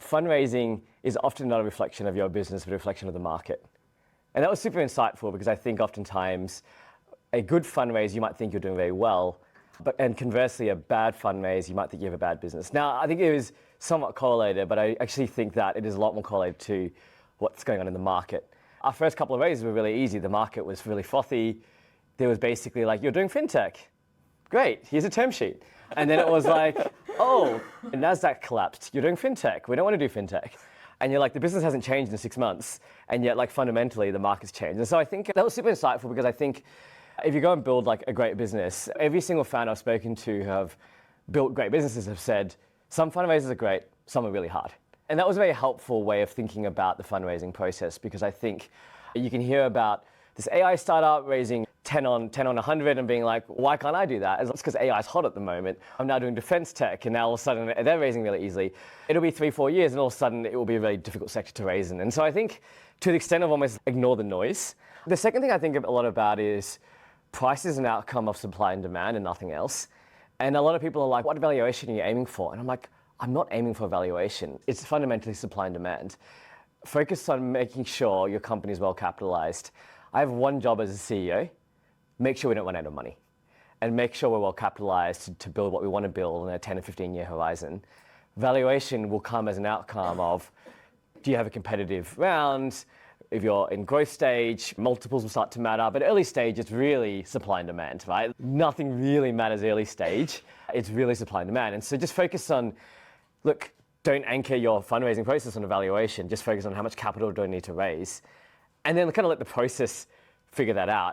fundraising is often not a reflection of your business, but a reflection of the market. And that was super insightful because I think oftentimes a good fundraise, you might think you're doing very well, and conversely, a bad fundraise, you might think you have a bad business. Now, I think it is somewhat correlated, but I actually think that it is a lot more correlated to what's going on in the market. Our first couple of raises were really easy. The market was really frothy. There was basically like, you're doing fintech. Great, here's a term sheet. And then it was like, oh, NASDAQ collapsed. You're doing fintech. We don't want to do fintech. And you're like, the business hasn't changed in 6 months. And yet, like, fundamentally, the market's changed. And so I think that was super insightful because I think if you go and build like a great business, every single founder I've spoken to who have built great businesses have said, some fundraisers are great, some are really hard. And that was a very helpful way of thinking about the fundraising process because I think you can hear about this AI startup raising 10 on 100 and being like, why can't I do that? It's because AI is hot at the moment. I'm now doing defense tech and now all of a sudden they're raising really easily. It'll be 3-4 years and all of a sudden it will be a very difficult sector to raise in. And so I think to the extent of almost ignore the noise. The second thing I think a lot about is price is an outcome of supply and demand and nothing else. And a lot of people are like, what valuation are you aiming for? And I'm like, I'm not aiming for a valuation. It's fundamentally supply and demand. Focus on making sure your company is well capitalized. I have one job as a CEO, make sure we don't run out of money and make sure we're well capitalized to build what we want to build in a 10 or 15 year horizon. Valuation will come as an outcome of, do you have a competitive round? If you're in growth stage, multiples will start to matter, but early stage, it's really supply and demand, right? Nothing really matters early stage. It's really supply and demand. And so just focus on, look, don't anchor your fundraising process on evaluation. Just focus on how much capital do I need to raise. And then kind of let the process figure that out.